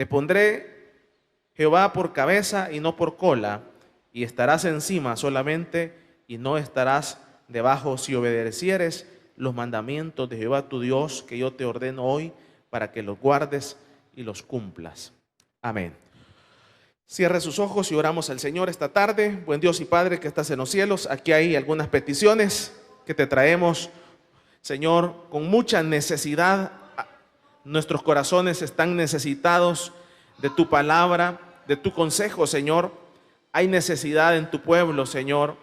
Te pondré, Jehová, por cabeza y no por cola, y estarás encima solamente y no estarás debajo, si obedecieres los mandamientos de Jehová tu Dios, que yo te ordeno hoy, para que los guardes y los cumplas. Amén. Cierre sus ojos y oramos al Señor esta tarde. Buen Dios y Padre que estás en los cielos, aquí hay algunas peticiones que te traemos, Señor, con mucha necesidad. Nuestros corazones están necesitados de tu palabra, de tu consejo, Señor. Hay necesidad en tu pueblo, Señor.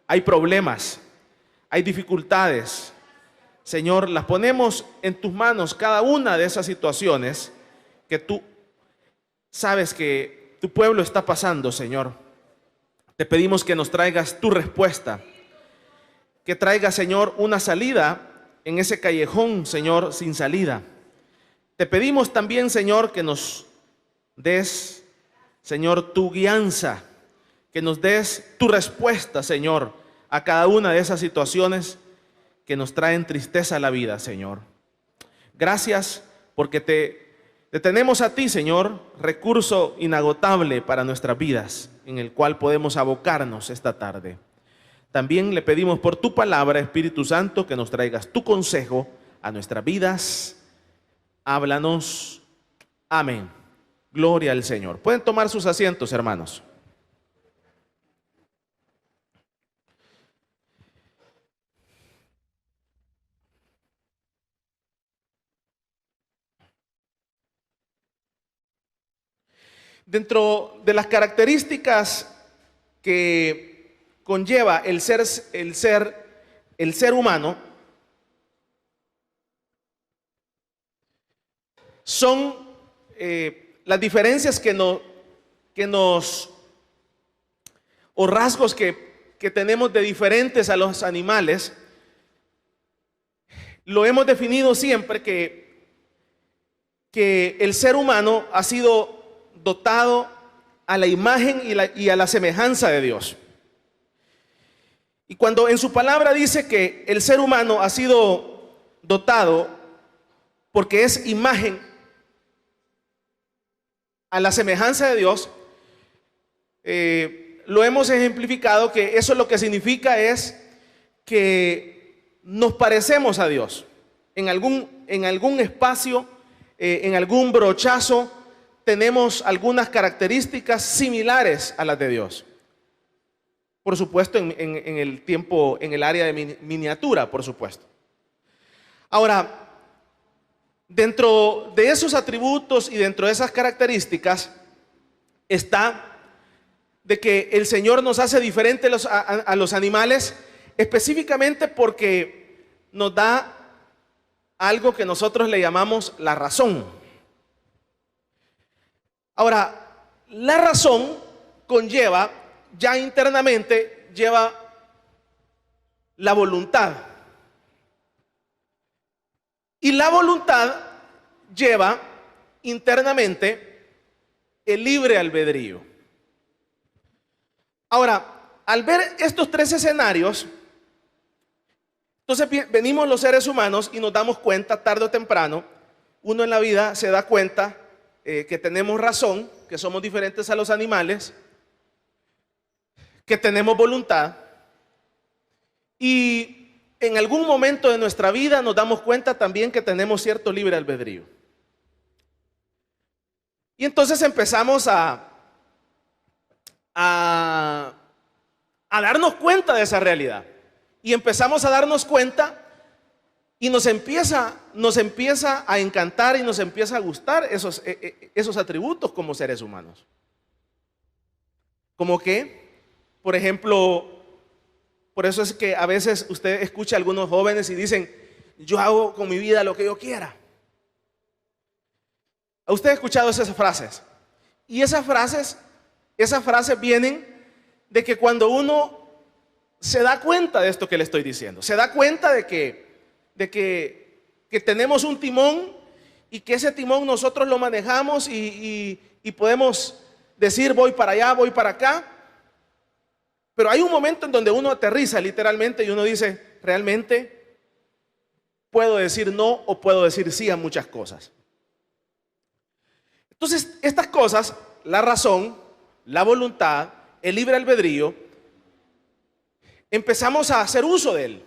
Hay problemas, hay dificultades. Señor, las ponemos en tus manos, cada una de esas situaciones que tú sabes que tu pueblo está pasando, Señor. Te pedimos que nos traigas tu respuesta, que traigas, Señor, una salida en ese callejón, Señor, sin salida. Te pedimos también, Señor, que nos des, Señor, tu guianza, que nos des tu respuesta, Señor, a cada una de esas situaciones que nos traen tristeza a la vida, Señor. Gracias porque te tenemos a ti, Señor, recurso inagotable para nuestras vidas, en el cual podemos abocarnos esta tarde. También le pedimos por tu palabra, Espíritu Santo, que nos traigas tu consejo a nuestras vidas. Háblanos. Amén. Gloria al Señor. Pueden tomar sus asientos, hermanos. Dentro de las características que conlleva el ser humano, son las diferencias o rasgos que tenemos de diferentes a los animales. Lo hemos definido siempre que el ser humano ha sido dotado a la imagen y a la semejanza de Dios. Y cuando en su palabra dice que el ser humano ha sido dotado porque es imagen a la semejanza de Dios, lo hemos ejemplificado que eso lo que significa es que nos parecemos a Dios en algún espacio, en algún brochazo. Tenemos algunas características similares a las de Dios. Por supuesto, en el tiempo, en el área de miniatura, por supuesto. Ahora, dentro de esos atributos y dentro de esas características está de que el Señor nos hace diferente a los animales, específicamente porque nos da algo que nosotros le llamamos la razón. Ahora, la razón conlleva, ya internamente, lleva la voluntad. Y la voluntad lleva internamente el libre albedrío. Ahora, al ver estos tres escenarios, entonces venimos los seres humanos y nos damos cuenta tarde o temprano, uno en la vida se da cuenta que tenemos razón, que somos diferentes a los animales, que tenemos voluntad, y en algún momento de nuestra vida nos damos cuenta también que tenemos cierto libre albedrío. Y entonces empezamos a darnos cuenta de esa realidad. Y empezamos a darnos cuenta y nos empieza a encantar y nos empieza a gustar esos atributos como seres humanos. Como que, por ejemplo, por eso es que a veces usted escucha a algunos jóvenes y dicen, yo hago con mi vida lo que yo quiera. ¿A usted ha escuchado esas frases? Y esas frases vienen de que cuando uno se da cuenta de esto que le estoy diciendo, se da cuenta de que tenemos un timón y que ese timón nosotros lo manejamos y podemos decir voy para allá, voy para acá, pero hay un momento en donde uno aterriza literalmente y uno dice, realmente puedo decir no o puedo decir sí a muchas cosas. Entonces, estas cosas, la razón, la voluntad, el libre albedrío, empezamos a hacer uso de él.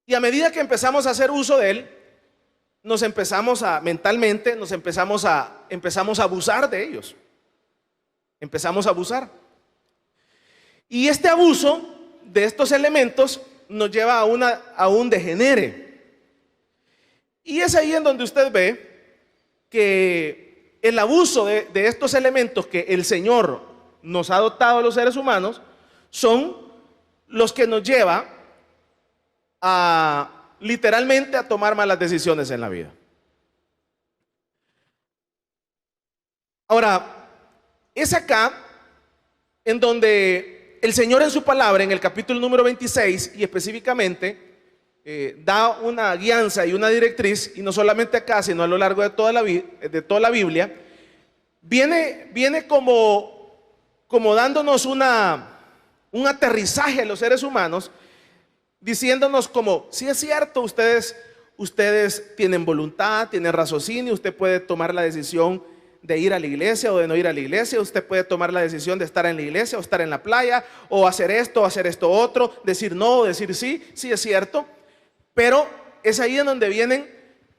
Y a medida que empezamos a hacer uso de él, nos empezamos a, mentalmente, empezamos a abusar de ellos. Empezamos a abusar. Y este abuso de estos elementos nos lleva a un degenere. Y es ahí en donde usted ve que el abuso de estos elementos que el Señor nos ha dotado a los seres humanos son los que nos lleva literalmente a tomar malas decisiones en la vida. Ahora, es acá en donde el Señor en su palabra, en el capítulo número 26, y específicamente, da una guianza y una directriz, y no solamente acá, sino a lo largo de toda la Biblia, viene como dándonos un aterrizaje a los seres humanos, diciéndonos como, sí es cierto, ustedes tienen voluntad, tienen raciocinio, usted puede tomar la decisión de ir a la iglesia o de no ir a la iglesia, usted puede tomar la decisión de estar en la iglesia o estar en la playa, o hacer esto otro, decir no o decir sí, sí es cierto, pero es ahí en donde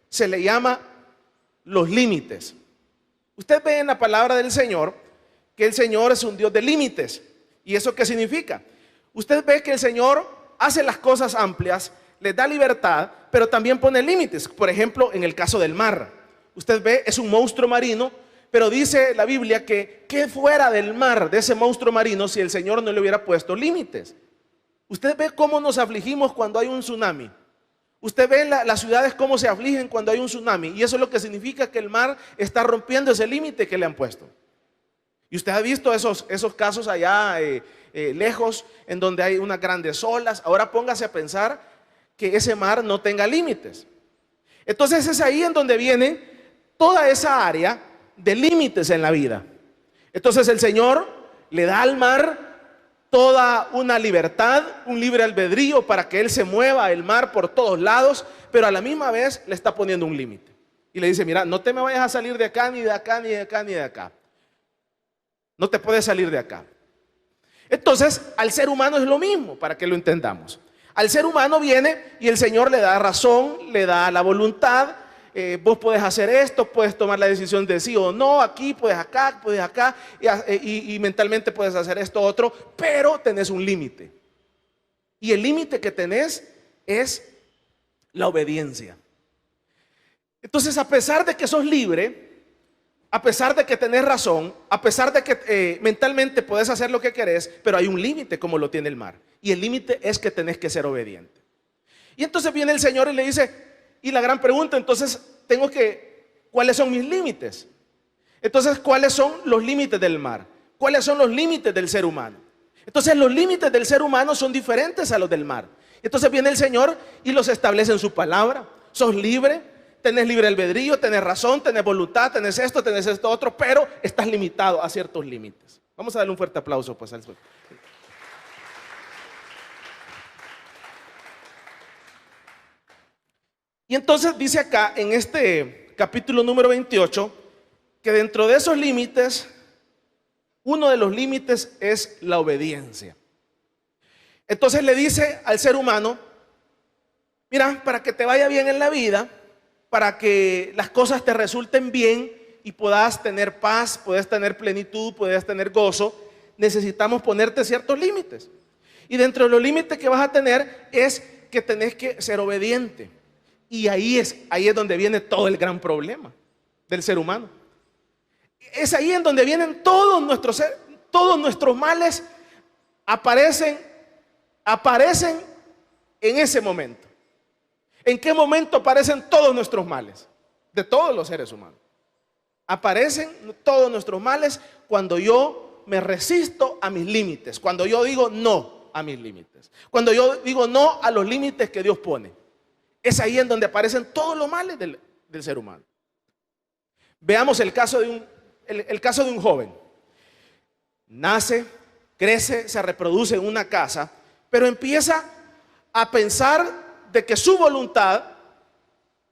se le llama los límites. Usted ve en la palabra del Señor que el Señor es un Dios de límites. ¿Y eso qué significa? Usted ve que el Señor hace las cosas amplias, les da libertad, pero también pone límites. Por ejemplo, en el caso del mar, usted ve, es un monstruo marino, pero dice la Biblia que ¿qué fuera del mar, de ese monstruo marino, si el Señor no le hubiera puesto límites? Usted ve cómo nos afligimos cuando hay un tsunami. Usted ve las ciudades cómo se afligen cuando hay un tsunami, y eso es lo que significa que el mar está rompiendo ese límite que le han puesto. Y usted ha visto esos casos allá lejos, en donde hay unas grandes olas. Ahora póngase a pensar que ese mar no tenga límites. Entonces es ahí en donde viene toda esa área de límites en la vida. Entonces el Señor le da al mar toda una libertad, un libre albedrío para que él se mueva el mar por todos lados, pero a la misma vez le está poniendo un límite. Y le dice, mira, no te me vayas a salir de acá, ni de acá, ni de acá, ni de acá. No te puedes salir de acá. Entonces, al ser humano es lo mismo, para que lo entendamos. Al ser humano viene y el Señor le da razón, le da la voluntad. Vos puedes hacer esto, puedes tomar la decisión de sí o no, aquí, puedes acá, y mentalmente puedes hacer esto otro, pero tenés un límite. Y el límite que tenés es la obediencia. Entonces, a pesar de que sos libre, a pesar de que tenés razón, a pesar de que mentalmente podés hacer lo que querés, pero hay un límite como lo tiene el mar. Y el límite es que tenés que ser obediente. Y entonces viene el Señor y le dice, y la gran pregunta, entonces, ¿cuáles son mis límites? Entonces, ¿cuáles son los límites del mar? ¿Cuáles son los límites del ser humano? Entonces, los límites del ser humano son diferentes a los del mar. Entonces viene el Señor y los establece en su palabra. Sos libre. Tenés libre albedrío, tenés razón, tenés voluntad, tenés esto otro, pero estás limitado a ciertos límites. Vamos a darle un fuerte aplauso pues al Señor. Y entonces dice acá en este capítulo número 28 que dentro de esos límites, uno de los límites es la obediencia. Entonces le dice al ser humano, mira, para que te vaya bien en la vida, para que las cosas te resulten bien y puedas tener paz, puedas tener plenitud, puedas tener gozo, necesitamos ponerte ciertos límites. Y dentro de los límites que vas a tener es que tenés que ser obediente. Y ahí es donde viene todo el gran problema del ser humano. Es ahí en donde vienen todos nuestros males, aparecen en ese momento. ¿En qué momento aparecen todos nuestros males? De todos los seres humanos. Aparecen todos nuestros males cuando yo me resisto a mis límites. Cuando yo digo no a mis límites. Cuando yo digo no a los límites que Dios pone. Es ahí en donde aparecen todos los males del ser humano. Veamos el caso de un joven. Nace, crece, se reproduce en una casa, pero empieza a pensar de que su voluntad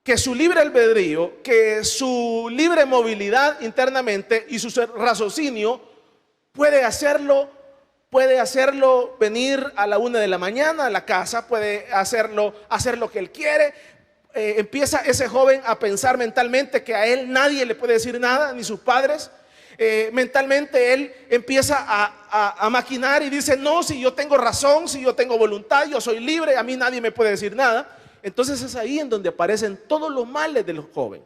que su libre albedrío, que su libre movilidad internamente y su raciocinio puede hacerlo venir a la 1 de la mañana a la casa, puede hacer lo que él quiere. Empieza ese joven a pensar mentalmente que a él nadie le puede decir nada, ni sus padres. Mentalmente él empieza a maquinar y dice: no, si yo tengo razón, si yo tengo voluntad, yo soy libre, a mí nadie me puede decir nada. Entonces es ahí en donde aparecen todos los males del joven.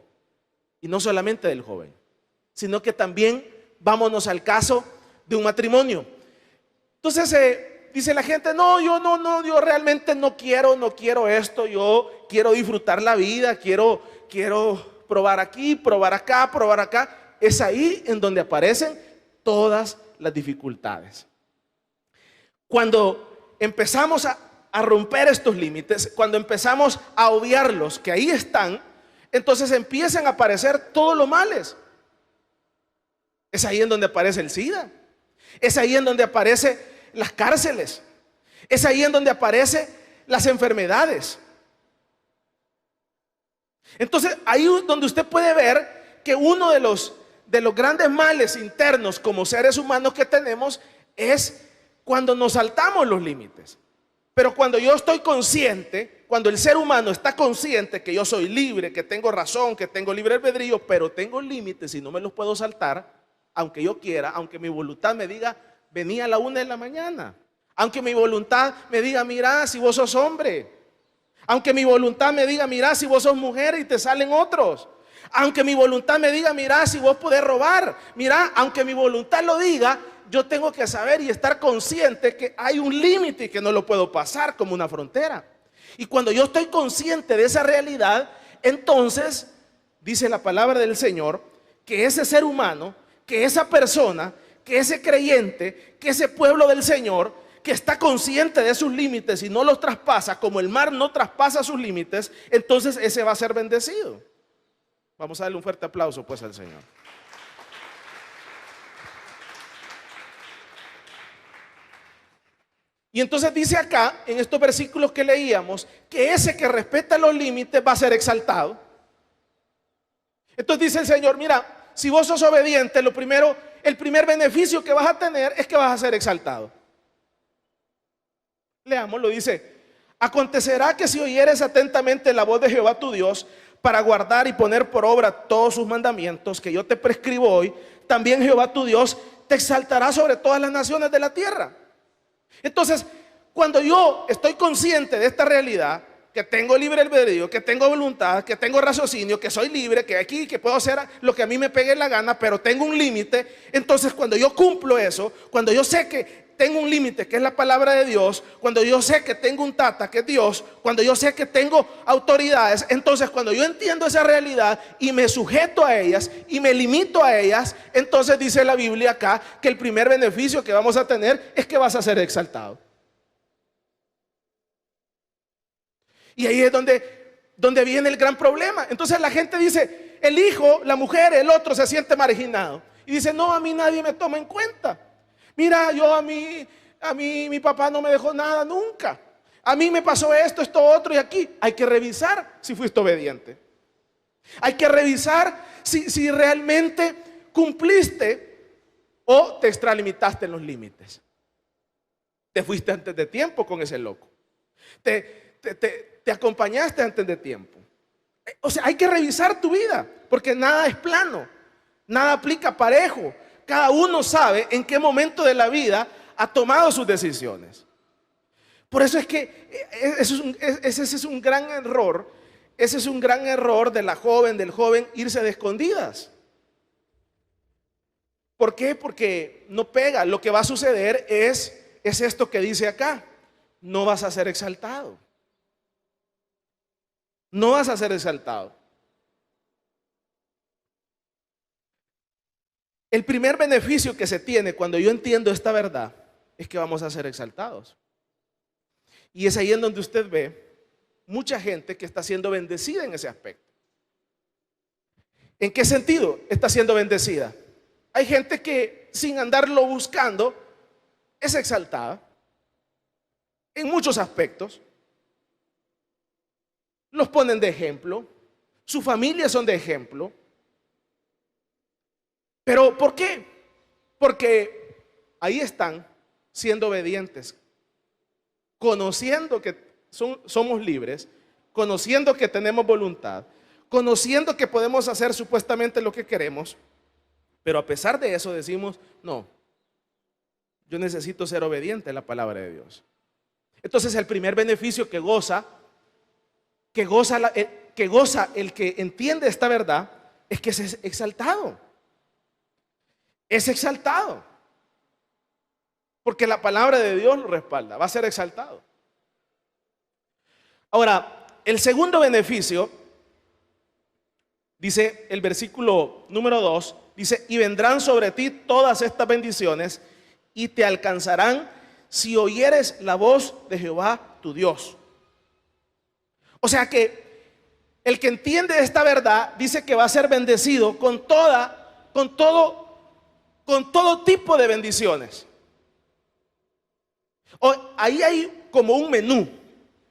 Y no solamente del joven, sino que también vámonos al caso de un matrimonio. Entonces dice la gente: no, yo realmente no quiero esto, yo quiero disfrutar la vida, quiero probar aquí, probar acá, probar acá. Es ahí en donde aparecen todas las dificultades. Cuando empezamos a romper estos límites, cuando empezamos a obviarlos, que ahí están, entonces empiezan a aparecer todos los males. Es ahí en donde aparece el SIDA, es ahí en donde aparecen las cárceles, es ahí en donde aparecen las enfermedades. Entonces ahí es donde usted puede ver que uno de los grandes males internos como seres humanos que tenemos es cuando nos saltamos los límites. Pero cuando yo estoy consciente, cuando el ser humano está consciente que yo soy libre, que tengo razón, que tengo libre albedrío, pero tengo límites y no me los puedo saltar, aunque yo quiera, aunque mi voluntad me diga: vení a la 1 de la mañana. Aunque mi voluntad me diga: mira, si vos sos hombre. Aunque mi voluntad me diga: mira, si vos sos mujer y te salen otros. Aunque mi voluntad me diga: mira, si vos podés robar. Mira, aunque mi voluntad lo diga, yo tengo que saber y estar consciente que hay un límite y que no lo puedo pasar como una frontera. Y cuando yo estoy consciente de esa realidad, entonces dice la palabra del Señor que ese ser humano, que esa persona, que ese creyente, que ese pueblo del Señor, que está consciente de sus límites y no los traspasa, como el mar no traspasa sus límites, entonces ese va a ser bendecido. Vamos a darle un fuerte aplauso pues al Señor. Y entonces dice acá, en estos versículos que leíamos, que ese que respeta los límites va a ser exaltado. Entonces dice el Señor: mira, si vos sos obediente, el primer beneficio que vas a tener es que vas a ser exaltado. Leámoslo, dice: acontecerá que si oyeres atentamente la voz de Jehová tu Dios, para guardar y poner por obra todos sus mandamientos que yo te prescribo hoy, también Jehová tu Dios te exaltará sobre todas las naciones de la tierra. Entonces, cuando yo estoy consciente de esta realidad, que tengo libre albedrío, que tengo voluntad, que tengo raciocinio, que soy libre, que puedo hacer lo que a mí me pegue la gana, pero tengo un límite, entonces cuando yo cumplo eso, cuando yo sé que tengo un límite, que es la palabra de Dios, cuando yo sé que tengo un tata, que es Dios, cuando yo sé que tengo autoridades, entonces cuando yo entiendo esa realidad y me sujeto a ellas y me limito a ellas, entonces dice la Biblia acá que el primer beneficio que vamos a tener es que vas a ser exaltado. Y ahí es donde viene el gran problema. Entonces la gente dice: el hijo, la mujer, el otro se siente marginado y dice: no, a mí nadie me toma en cuenta. Mira, a mí mi papá no me dejó nada nunca. A mí me pasó esto otro, y aquí hay que revisar si fuiste obediente. Hay que revisar si realmente cumpliste o te extralimitaste en los límites. Te fuiste antes de tiempo con ese loco. Te acompañaste antes de tiempo. O sea, hay que revisar tu vida, porque nada es plano, nada aplica parejo. Cada uno sabe en qué momento de la vida ha tomado sus decisiones. Por eso es que ese es un gran error. Ese es un gran error de la joven, del joven, irse de escondidas. ¿Por qué? Porque no pega. Lo que va a suceder es esto que dice acá: no vas a ser exaltado. No vas a ser exaltado. El primer beneficio que se tiene cuando yo entiendo esta verdad es que vamos a ser exaltados. Y es ahí en donde usted ve mucha gente que está siendo bendecida en ese aspecto. ¿En qué sentido está siendo bendecida? Hay gente que sin andarlo buscando es exaltada en muchos aspectos. Los ponen de ejemplo, Su familia son de ejemplo. ¿Pero por qué? Porque ahí están siendo obedientes, conociendo que somos libres, conociendo que tenemos voluntad, conociendo que podemos hacer supuestamente lo que queremos, pero a pesar de eso decimos, no, yo necesito ser obediente a la palabra de Dios. Entonces el primer beneficio que goza el que entiende esta verdad es que es exaltado. Es exaltado. Porque la palabra de Dios lo respalda, va a ser exaltado. Ahora, el segundo beneficio, dice el versículo número 2, dice, y vendrán sobre ti todas estas bendiciones y te alcanzarán si oyeres la voz de Jehová tu Dios. O sea que el que entiende esta verdad dice que va a ser bendecido con todo tipo de bendiciones. Ahí hay como un menú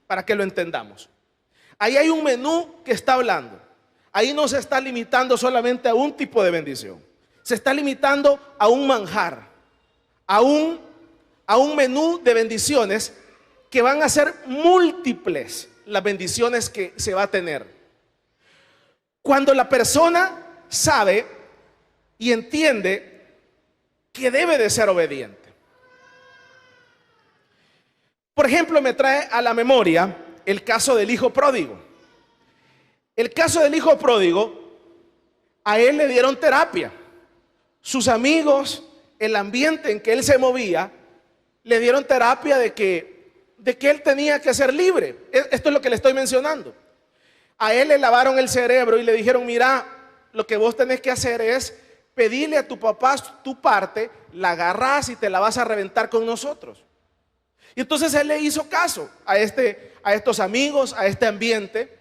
para que lo entendamos. Ahí hay un menú que está hablando. Ahí no se está limitando solamente a un tipo de bendición. Se está limitando a un manjar, a un menú de bendiciones que van a ser múltiples las bendiciones que se va a tener. Cuando la persona sabe y entiende que debe de ser obediente. Por ejemplo, me trae a la memoria el caso del hijo pródigo. El caso del hijo pródigo, a él le dieron terapia. Sus amigos, el ambiente en que él se movía, le dieron terapia de que él tenía que ser libre. Esto es lo que le estoy mencionando. A él le lavaron el cerebro y le dijeron, mira, lo que vos tenés que hacer es pedirle a tu papá tu parte, la agarrás y te la vas a reventar con nosotros. Y entonces él le hizo caso a estos amigos, a este ambiente.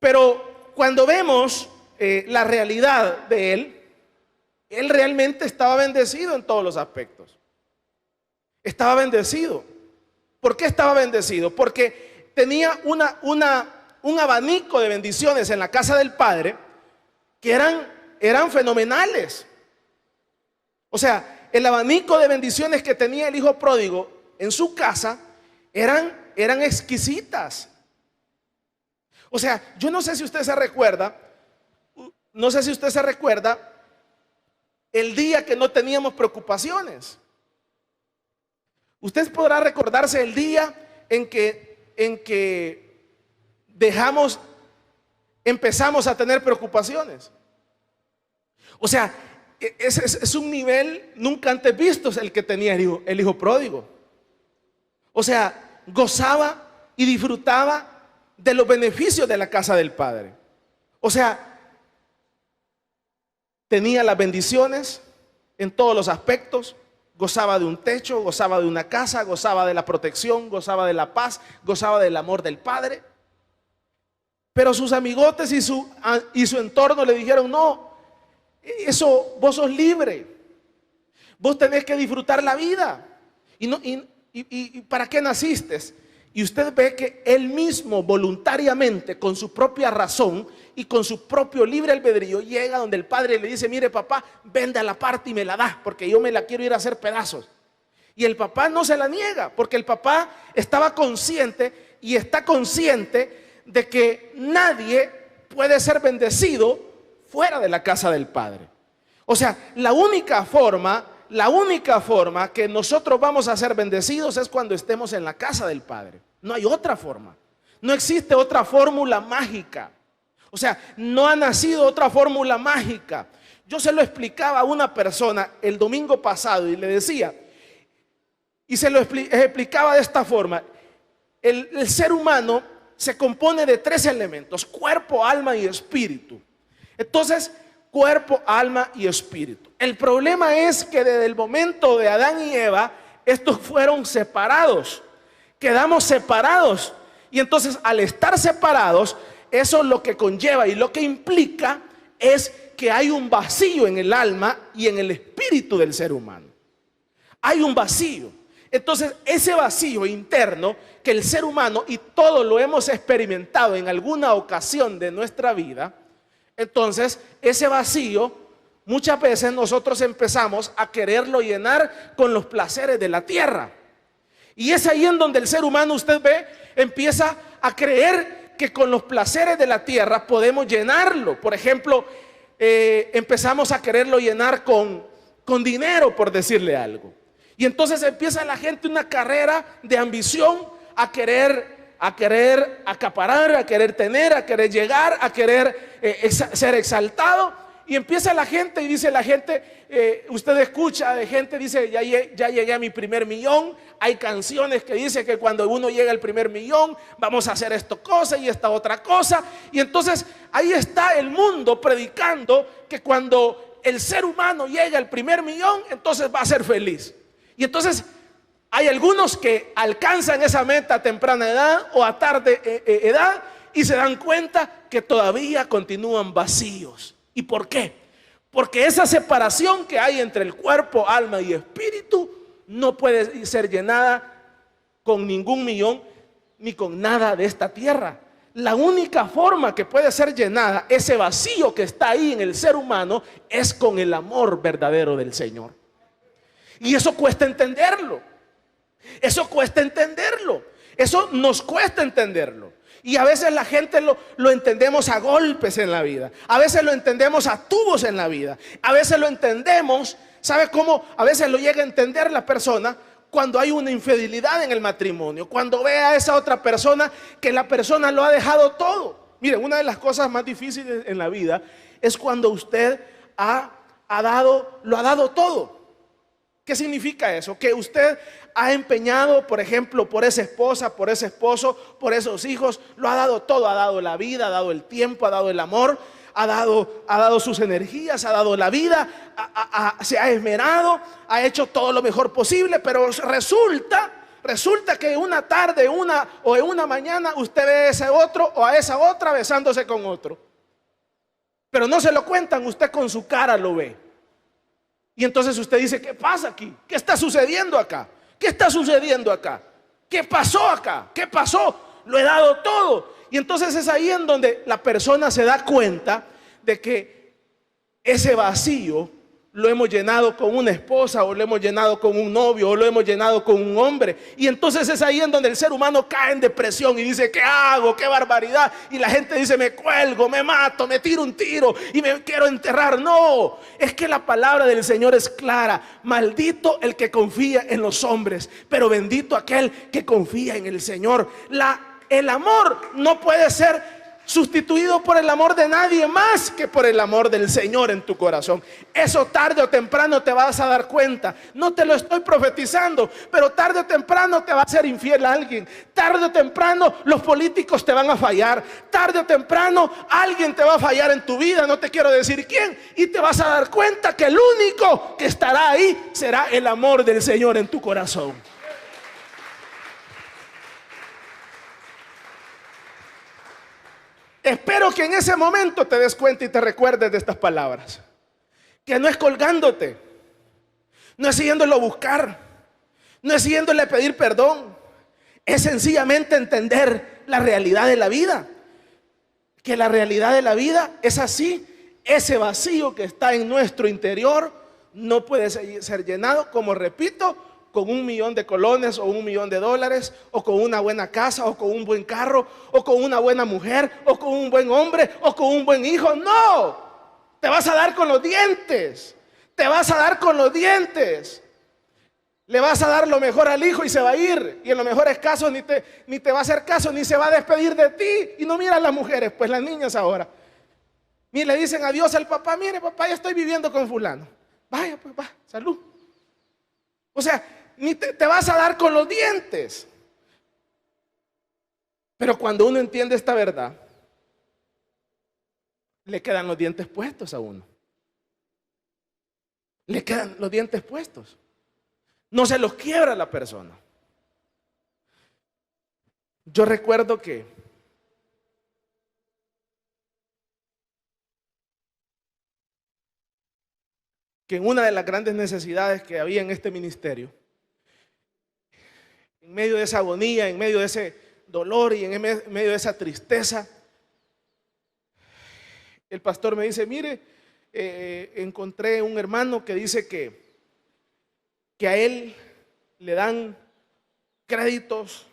Pero cuando vemos la realidad de él realmente estaba bendecido en todos los aspectos. Estaba bendecido. ¿Por qué estaba bendecido? Porque tenía un abanico de bendiciones en la casa del Padre que eran fenomenales. O sea, el abanico de bendiciones que tenía el hijo pródigo en su casa eran exquisitas. O sea, yo no sé si usted se recuerda el día que no teníamos preocupaciones. Usted podrá recordarse el día en que empezamos a tener preocupaciones. O sea, es un nivel nunca antes visto el que tenía el hijo pródigo. O sea, gozaba y disfrutaba de los beneficios de la casa del Padre. O sea, tenía las bendiciones en todos los aspectos. Gozaba de un techo, gozaba de una casa, gozaba de la protección, gozaba de la paz, gozaba del amor del Padre. Pero sus amigotes y su entorno le dijeron, no, eso, vos sos libre. Vos tenés que disfrutar la vida. ¿Y para qué naciste? Y usted ve que él mismo voluntariamente, con su propia razón y con su propio libre albedrío, llega donde el padre le dice, mire papá, vende a la parte y me la da, porque yo me la quiero ir a hacer pedazos. Y el papá no se la niega, porque el papá estaba consciente y está consciente de que nadie puede ser bendecido fuera de la casa del Padre. O sea, la única forma que nosotros vamos a ser bendecidos es cuando estemos en la casa del Padre. No hay otra forma. No existe otra fórmula mágica. O sea, no ha nacido otra fórmula mágica. Yo se lo explicaba a una persona el domingo pasado y le decía, y se lo explicaba de esta forma: el ser humano se compone de 3 elementos: cuerpo, alma y espíritu. Entonces, cuerpo, alma y espíritu. El problema es que desde el momento de Adán y Eva, estos fueron separados. Quedamos separados. Y entonces, al estar separados, eso lo que conlleva y lo que implica es que hay un vacío en el alma y en el espíritu del ser humano. Hay un vacío. Entonces, ese vacío interno que el ser humano, y todos lo hemos experimentado en alguna ocasión de nuestra vida, entonces ese vacío muchas veces nosotros empezamos a quererlo llenar con los placeres de la tierra. Y es ahí en donde el ser humano, usted ve, empieza a creer que con los placeres de la tierra podemos llenarlo. Por ejemplo, empezamos a quererlo llenar con dinero, por decirle algo. Y entonces empieza la gente una carrera de ambición a querer acaparar, a querer tener, a querer llegar, a querer ser exaltado. Y empieza la gente y dice la gente, usted escucha de gente, dice, ya llegué a mi primer millón. Hay canciones que dicen que cuando uno llega al primer millón, vamos a hacer esto cosa y esta otra cosa. Y entonces ahí está el mundo predicando que cuando el ser humano llega al primer millón, entonces va a ser feliz. Y entonces hay algunos que alcanzan esa meta a temprana edad o a tarde edad y se dan cuenta que todavía continúan vacíos. ¿Y por qué? Porque esa separación que hay entre el cuerpo, alma y espíritu no puede ser llenada con ningún millón ni con nada de esta tierra. La única forma que puede ser llenada ese vacío que está ahí en el ser humano es con el amor verdadero del Señor. Y eso cuesta entenderlo. Eso cuesta entenderlo. Eso nos cuesta entenderlo. Y a veces la gente lo entendemos a golpes en la vida. A veces lo entendemos a tubos en la vida. A veces lo entendemos, ¿sabe cómo? A veces lo llega a entender la persona cuando hay una infidelidad en el matrimonio. Cuando ve a esa otra persona que la persona lo ha dejado todo. Miren, una de las cosas más difíciles en la vida es cuando usted lo ha dado todo. ¿Qué significa eso? Que usted ha empeñado, por ejemplo, por esa esposa, por ese esposo, por esos hijos, lo ha dado todo, ha dado la vida, ha dado el tiempo, ha dado el amor, ha dado sus energías, ha dado la vida, se ha esmerado, ha hecho todo lo mejor posible, pero resulta que una tarde, o en una mañana, usted ve a ese otro o a esa otra besándose con otro. Pero no se lo cuentan, usted con su cara lo ve. Y entonces usted dice, ¿qué pasa aquí? ¿Qué está sucediendo acá? ¿Qué está sucediendo acá? ¿Qué pasó acá? ¿Qué pasó? Lo he dado todo. Y entonces es ahí en donde la persona se da cuenta de que ese vacío lo hemos llenado con una esposa, o lo hemos llenado con un novio, o lo hemos llenado con un hombre. Y entonces es ahí en donde el ser humano cae en depresión y dice, ¿qué hago? ¡Qué barbaridad! Y la gente dice, me cuelgo, me mato, me tiro un tiro y me quiero enterrar. No, es que la palabra del Señor es clara. Maldito el que confía en los hombres, pero bendito aquel que confía en el Señor. El amor no puede ser sustituido por el amor de nadie más que por el amor del Señor en tu corazón. Eso tarde o temprano te vas a dar cuenta. No te lo estoy profetizando, pero tarde o temprano te va a ser infiel a alguien. Tarde o temprano los políticos te van a fallar. Tarde o temprano alguien te va a fallar en tu vida, no te quiero decir quién. Y te vas a dar cuenta que el único que estará ahí será el amor del Señor en tu corazón. Espero que en ese momento te des cuenta y te recuerdes de estas palabras. Que no es colgándote, no es siguiéndolo a buscar, no es siguiéndole a pedir perdón. Es sencillamente entender la realidad de la vida. Que la realidad de la vida es así. Ese vacío que está en nuestro interior no puede ser llenado, como repito, con $1 millón de colones o $1 millón de dólares, o con una buena casa, o con un buen carro, o con una buena mujer, o con un buen hombre, o con un buen hijo. No, te vas a dar con los dientes. Te vas a dar con los dientes. Le vas a dar lo mejor al hijo y se va a ir. Y en los mejores casos ni te va a hacer caso, ni se va a despedir de ti. Y no miran las mujeres, pues las niñas ahora. Y le dicen adiós al papá. Mire, papá, ya estoy viviendo con fulano. Vaya, pues va, salud. O sea, ni te vas a dar con los dientes. Pero cuando uno entiende esta verdad, le quedan los dientes puestos a uno. Le quedan los dientes puestos. No se los quiebra la persona. Yo recuerdo que una de las grandes necesidades que había en este ministerio en medio de esa agonía, en medio de ese dolor y en medio de esa tristeza, el pastor me dice, mire, encontré un hermano que dice que a él le dan créditos.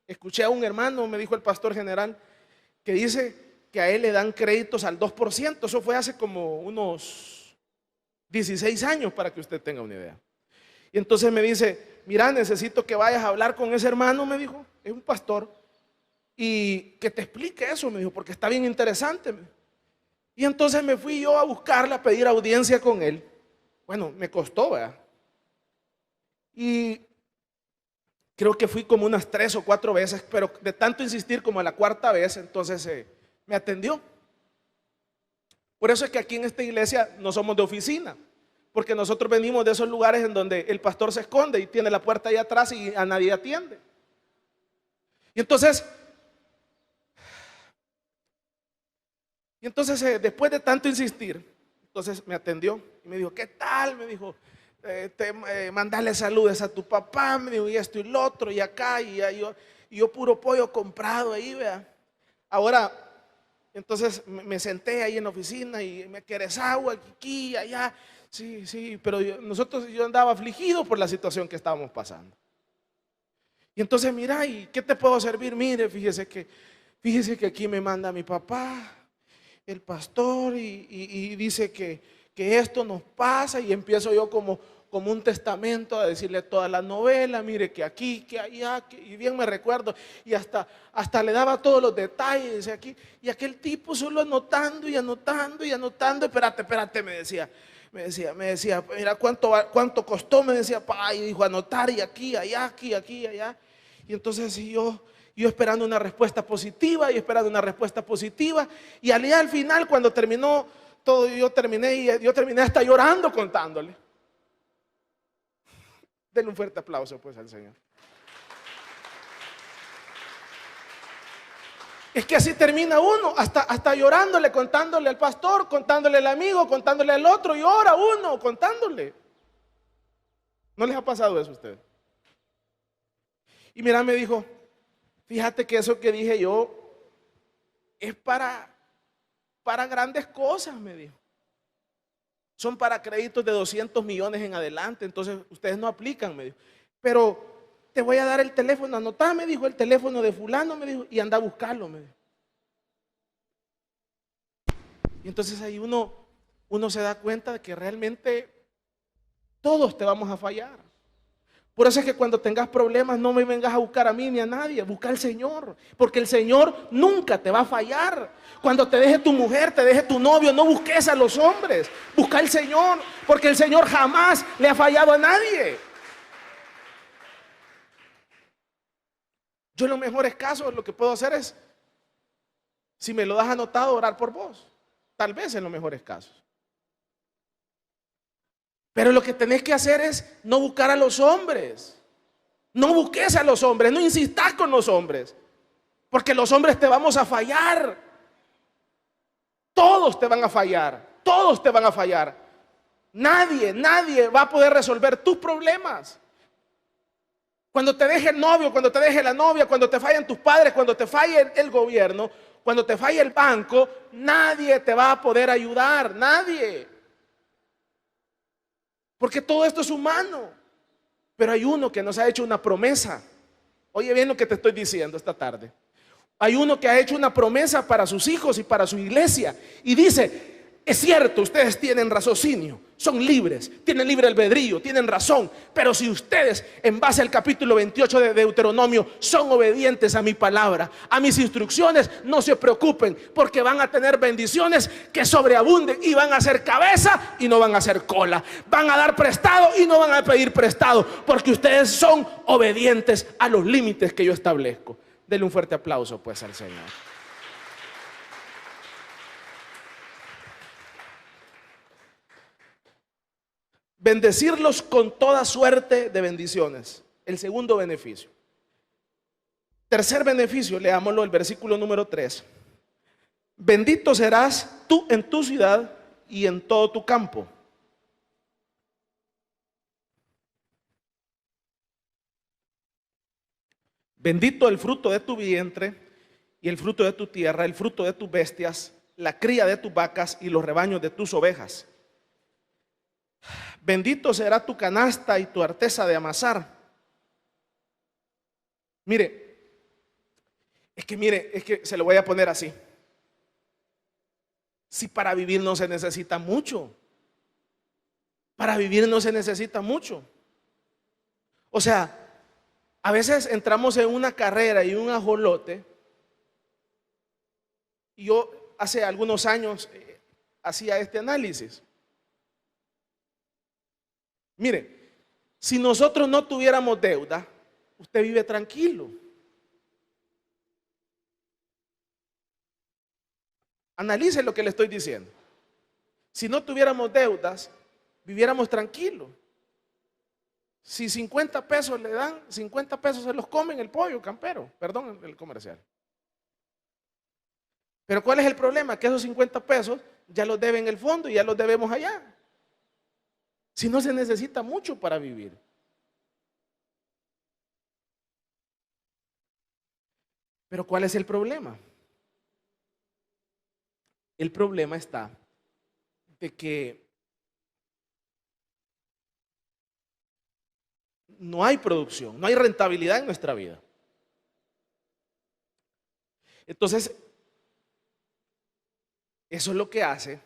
Escuché a un hermano, me dijo el pastor general, que dice que a él le dan créditos al 2%. Eso fue hace como unos 16 años, para que usted tenga una idea. Y entonces me dice, mira, necesito que vayas a hablar con ese hermano, me dijo, es un pastor, y que te explique eso, me dijo, porque está bien interesante. Y entonces me fui yo a buscarla, a pedir audiencia con él. Bueno, me costó, ¿verdad? Y creo que fui como unas 3 o 4 veces, pero de tanto insistir, como a la 4ª vez, entonces me atendió. Por eso es que aquí en esta iglesia no somos de oficina, porque nosotros venimos de esos lugares en donde el pastor se esconde y tiene la puerta ahí atrás y a nadie atiende. Y entonces después de tanto insistir, entonces me atendió y me dijo, ¿qué tal? Me dijo, mandale saludos a tu papá, me dijo, y esto y lo otro, y acá, y yo puro pollo comprado ahí, vea. Ahora, entonces me senté ahí en la oficina y me quieres agua, aquí, allá. Sí, pero yo andaba afligido por la situación que estábamos pasando. Y entonces, mira, ¿y qué te puedo servir? Mire, fíjese que aquí me manda mi papá, el pastor, y dice que esto nos pasa, y empiezo yo como un testamento a decirle toda la novela, mire que aquí, que allá, y bien me recuerdo, y hasta le daba todos los detalles aquí, y aquel tipo solo anotando y anotando y anotando. Espérate, me decía, mira cuánto costó, me decía, pa, y dijo anotar, y aquí, allá, aquí, allá. Y entonces yo esperando una respuesta positiva, y al final, cuando terminó todo, yo terminé hasta llorando contándole. Denle un fuerte aplauso pues al Señor. Es que así termina uno, hasta llorándole, contándole al pastor, contándole al amigo, contándole al otro, y ora uno contándole. ¿No les ha pasado eso a ustedes? Y mira, me dijo, fíjate que eso que dije yo es para grandes cosas, me dijo. Son para créditos de 200 millones en adelante, entonces ustedes no aplican, me dijo. Pero te voy a dar el teléfono, anotá, me dijo, el teléfono de fulano, me dijo, y anda a buscarlo, me dijo. Y entonces ahí uno se da cuenta de que realmente todos te vamos a fallar. Por eso es que cuando tengas problemas no me vengas a buscar a mí ni a nadie, busca al Señor, porque el Señor nunca te va a fallar. Cuando te deje tu mujer, te deje tu novio, no busques a los hombres, busca al Señor, porque el Señor jamás le ha fallado a nadie. Yo en los mejores casos lo que puedo hacer es, si me lo das anotado, orar por vos, tal vez en los mejores casos. Pero lo que tenés que hacer es no buscar a los hombres. No busques a los hombres, no insistas con los hombres, porque los hombres te vamos a fallar. Todos te van a fallar, todos te van a fallar. Nadie va a poder resolver tus problemas. Cuando te deje el novio, cuando te deje la novia, cuando te fallen tus padres, cuando te falle el gobierno, cuando te falle el banco, nadie te va a poder ayudar, nadie. Porque todo esto es humano. Pero hay uno que nos ha hecho una promesa. Oye bien lo que te estoy diciendo esta tarde. Hay uno que ha hecho una promesa para sus hijos y para su iglesia. Y dice, es cierto, ustedes tienen raciocinio, son libres, tienen libre albedrío, tienen razón. Pero si ustedes, en base al capítulo 28 de Deuteronomio, son obedientes a mi palabra, a mis instrucciones, no se preocupen, porque van a tener bendiciones que sobreabunden y van a ser cabeza y no van a ser cola. Van a dar prestado y no van a pedir prestado, porque ustedes son obedientes a los límites que yo establezco. Denle un fuerte aplauso pues al Señor. Bendecirlos con toda suerte de bendiciones. El segundo beneficio. Tercer beneficio, leámoslo, el versículo número 3. Bendito serás tú en tu ciudad y en todo tu campo. Bendito el fruto de tu vientre y el fruto de tu tierra, el fruto de tus bestias, la cría de tus vacas y los rebaños de tus ovejas. Bendito será tu canasta y tu arteza de amasar. Mire, es que se lo voy a poner así. Si para vivir no se necesita mucho. Para vivir no se necesita mucho. O sea, a veces entramos en una carrera y un ajolote. Y yo hace algunos años hacía este análisis. Mire, si nosotros no tuviéramos deuda, usted vive tranquilo. Analice lo que le estoy diciendo. Si no tuviéramos deudas, viviéramos tranquilos. Si 50 pesos le dan, 50 pesos se los comen el pollo campero, perdón, el comercial. Pero ¿cuál es el problema? Que esos 50 pesos ya los debe en el fondo y ya los debemos allá. Si no se necesita mucho para vivir. Pero ¿cuál es el problema? El problema está de que no hay producción, no hay rentabilidad en nuestra vida. Entonces, eso es lo que hace,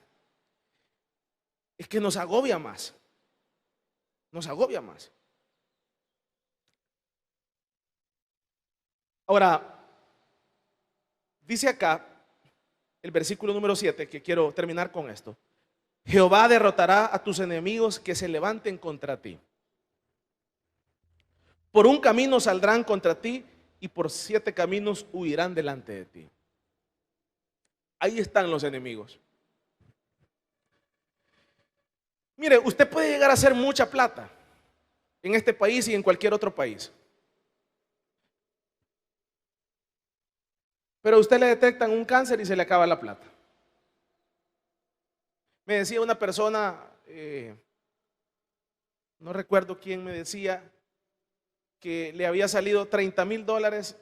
es que nos agobia más. Nos agobia más. Ahora, dice acá el versículo número 7, que quiero terminar con esto. Jehová derrotará a tus enemigos que se levanten contra ti. Por un camino saldrán contra ti y por 7 caminos huirán delante de ti. Ahí están los enemigos. Mire, usted puede llegar a hacer mucha plata en este país y en cualquier otro país. Pero a usted le detectan un cáncer y se le acaba la plata. Me decía una persona, no recuerdo quién me decía, que le había salido $30,000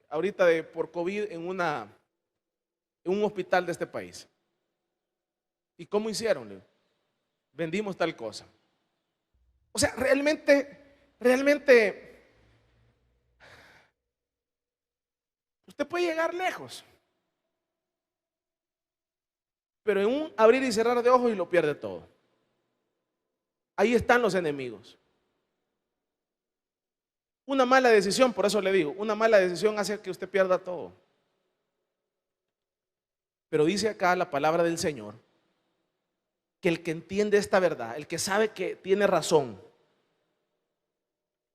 ahorita por COVID en un hospital de este país. ¿Y cómo hicieron? Vendimos tal cosa. O sea, realmente usted puede llegar lejos, pero en un abrir y cerrar de ojos y lo pierde todo. Ahí están los enemigos. Una mala decisión, por eso le digo, una mala decisión hace que usted pierda todo. Pero dice acá la palabra del Señor que el que entiende esta verdad, el que sabe que tiene razón,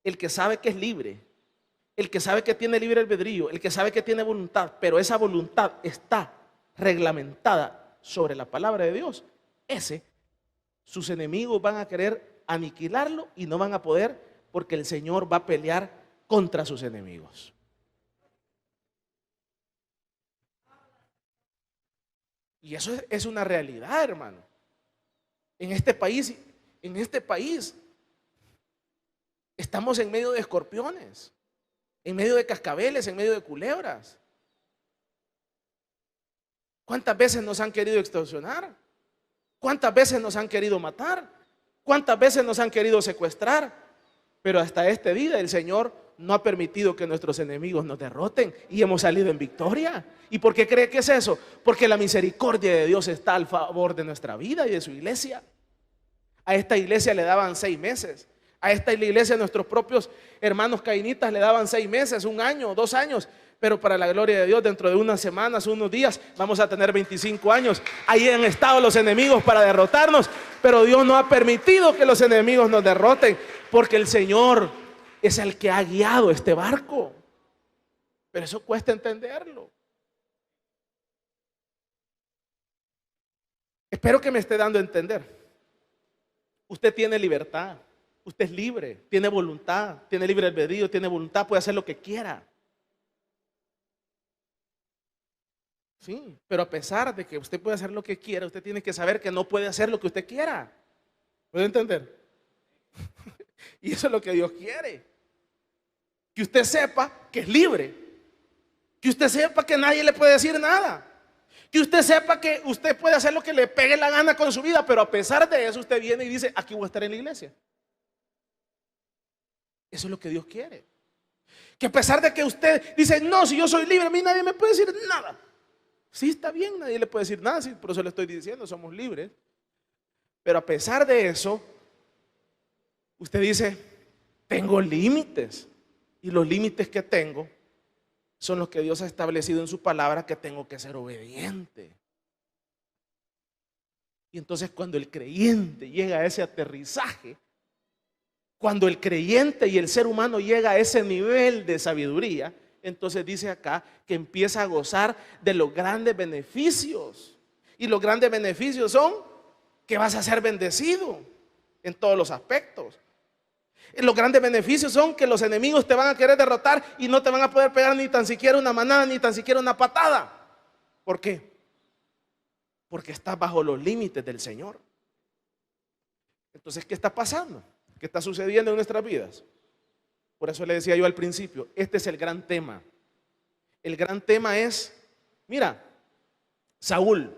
el que sabe que es libre, el que sabe que tiene libre albedrío, el que sabe que tiene voluntad, pero esa voluntad está reglamentada sobre la palabra de Dios, sus enemigos van a querer aniquilarlo y no van a poder, porque el Señor va a pelear contra sus enemigos. Y eso es una realidad, hermano. En este país estamos en medio de escorpiones, en medio de cascabeles, en medio de culebras. ¿Cuántas veces nos han querido extorsionar? ¿Cuántas veces nos han querido matar? ¿Cuántas veces nos han querido secuestrar? Pero hasta este día el Señor no ha permitido que nuestros enemigos nos derroten y hemos salido en victoria. ¿Y por qué cree que es eso? Porque la misericordia de Dios está al favor de nuestra vida y de su iglesia. A esta iglesia le daban 6 meses. A esta iglesia nuestros propios hermanos cainitas le daban 6 meses, 1 año, 2 años. Pero para la gloria de Dios, dentro de unas semanas, unos días, vamos a tener 25 años. Ahí han estado los enemigos para derrotarnos, pero Dios no ha permitido que los enemigos nos derroten, porque el Señor es el que ha guiado este barco. Pero eso cuesta entenderlo. Espero que me esté dando a entender. Usted tiene libertad, usted es libre, tiene voluntad, tiene libre albedrío, tiene voluntad, puede hacer lo que quiera. Sí, pero a pesar de que usted puede hacer lo que quiera, usted tiene que saber que no puede hacer lo que usted quiera. ¿Puede entender? Y eso es lo que Dios quiere. Que usted sepa que es libre. Que usted sepa que nadie le puede decir nada. Que usted sepa que usted puede hacer lo que le pegue la gana con su vida, pero a pesar de eso usted viene y dice, aquí voy a estar en la iglesia. Eso es lo que Dios quiere. Que a pesar de que usted dice, no, si yo soy libre, a mí nadie me puede decir nada. Sí, está bien, nadie le puede decir nada, sí, por eso le estoy diciendo, somos libres. Pero a pesar de eso, usted dice, tengo límites. Y los límites que tengo son los que Dios ha establecido en su palabra, que tengo que ser obediente. Y entonces cuando el creyente llega a ese aterrizaje, cuando el creyente y el ser humano llega a ese nivel de sabiduría, entonces dice acá que empieza a gozar de los grandes beneficios. Y los grandes beneficios son que vas a ser bendecido en todos los aspectos. Los grandes beneficios son que los enemigos te van a querer derrotar y no te van a poder pegar ni tan siquiera una manada, ni tan siquiera una patada. ¿Por qué? Porque estás bajo los límites del Señor. Entonces, ¿qué está pasando? ¿Qué está sucediendo en nuestras vidas? Por eso le decía yo al principio, este es el gran tema. El gran tema es, mira, Saúl.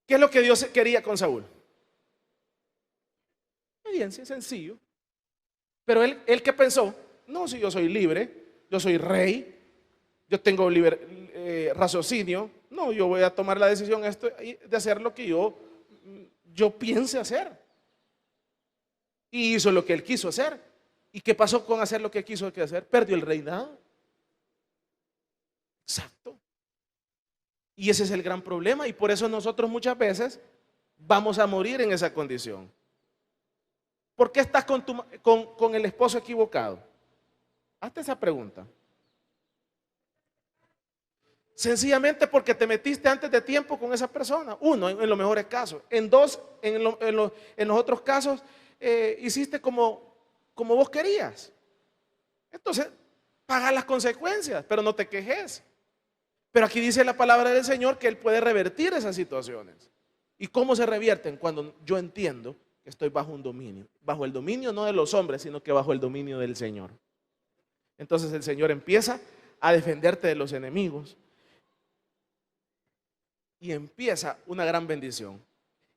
¿Qué es lo que Dios quería con Saúl? Obediencia, sencillo. Pero él ¿qué pensó? No, si yo soy libre, yo soy rey, yo tengo raciocinio, no, yo voy a tomar la decisión de hacer lo que yo piense hacer. Y hizo lo que él quiso hacer. ¿Y qué pasó con hacer lo que quiso hacer? Perdió el reinado. Exacto. Y ese es el gran problema. Y por eso nosotros muchas veces vamos a morir en esa condición. ¿Por qué estás con el esposo equivocado? Hazte esa pregunta. Sencillamente porque te metiste antes de tiempo con esa persona. Uno, en los mejores casos. En dos, en los otros casos, hiciste como vos querías. Entonces, paga las consecuencias, pero no te quejes. Pero aquí dice la palabra del Señor que Él puede revertir esas situaciones. ¿Y cómo se revierten? Cuando yo entiendo que estoy bajo un dominio. Bajo el dominio no de los hombres, sino que bajo el dominio del Señor. Entonces el Señor empieza a defenderte de los enemigos. Y empieza una gran bendición.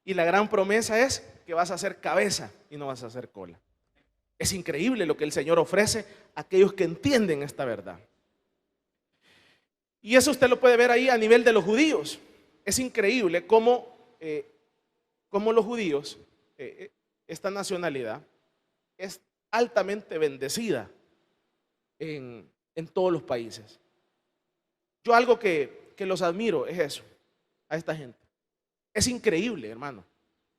Y la gran promesa es que vas a ser cabeza y no vas a ser cola. Es increíble lo que el Señor ofrece a aquellos que entienden esta verdad. Y eso usted lo puede ver ahí a nivel de los judíos. Es increíble cómo los judíos, esta nacionalidad, es altamente bendecida en todos los países. Yo algo que los admiro es eso, a esta gente. Es increíble, hermano.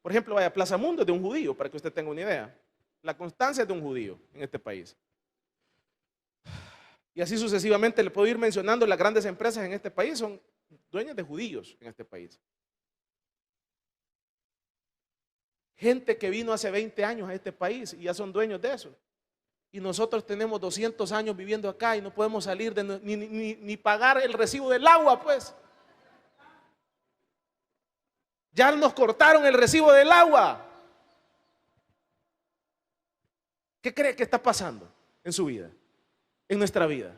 Por ejemplo, vaya a Plaza Mundo es de un judío, para que usted tenga una idea. La Constancia es de un judío en este país. Y así sucesivamente le puedo ir mencionando las grandes empresas en este país, son dueñas de judíos en este país. Gente que vino hace 20 años a este país y ya son dueños de eso. Y nosotros tenemos 200 años viviendo acá y no podemos salir ni pagar el recibo del agua, pues. Ya nos cortaron el recibo del agua. ¿Qué cree que está pasando en su vida? En nuestra vida.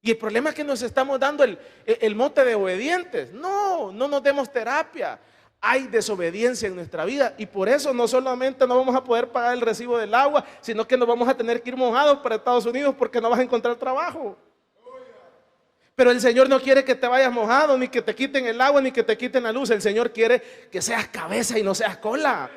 Y el problema es que nos estamos dando el mote de obedientes. No nos demos terapia. Hay desobediencia en nuestra vida y por eso no solamente no vamos a poder pagar el recibo del agua, sino que nos vamos a tener que ir mojados para Estados Unidos porque no vas a encontrar trabajo. Pero el Señor no quiere que te vayas mojado, ni que te quiten el agua, ni que te quiten la luz. El Señor quiere que seas cabeza y no seas cola.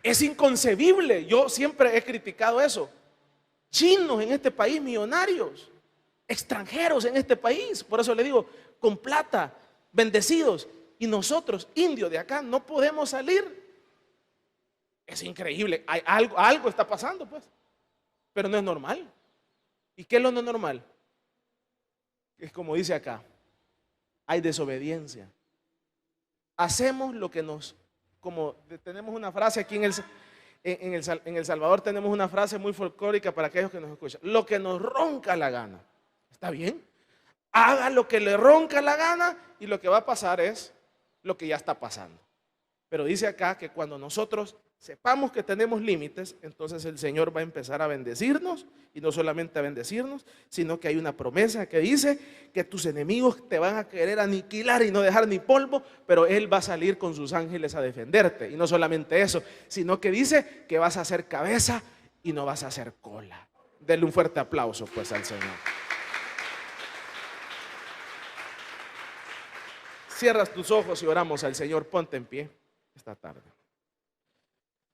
Es inconcebible. Yo siempre he criticado eso. Chinos en este país, millonarios, extranjeros en este país, por eso le digo, con plata, bendecidos, y nosotros, indios de acá, no podemos salir. Es increíble, algo está pasando, pues, pero no es normal. ¿Y qué es lo no normal? Es como dice acá, hay desobediencia. Hacemos lo que como tenemos una frase aquí en El Salvador tenemos una frase muy folclórica para aquellos que nos escuchan. Lo que nos ronca la gana. ¿Está bien? haga lo que le ronca la gana y lo que va a pasar es lo que ya está pasando. Pero dice acá que cuando nosotros sepamos que tenemos límites, entonces el Señor va a empezar a bendecirnos, y no solamente a bendecirnos, sino que hay una promesa que dice que tus enemigos te van a querer aniquilar y no dejar ni polvo, pero Él va a salir con sus ángeles a defenderte. Y no solamente eso, sino que dice que vas a ser cabeza y no vas a hacer cola. Denle un fuerte aplauso pues al Señor. Cierras tus ojos y oramos al Señor. Ponte en pie esta tarde.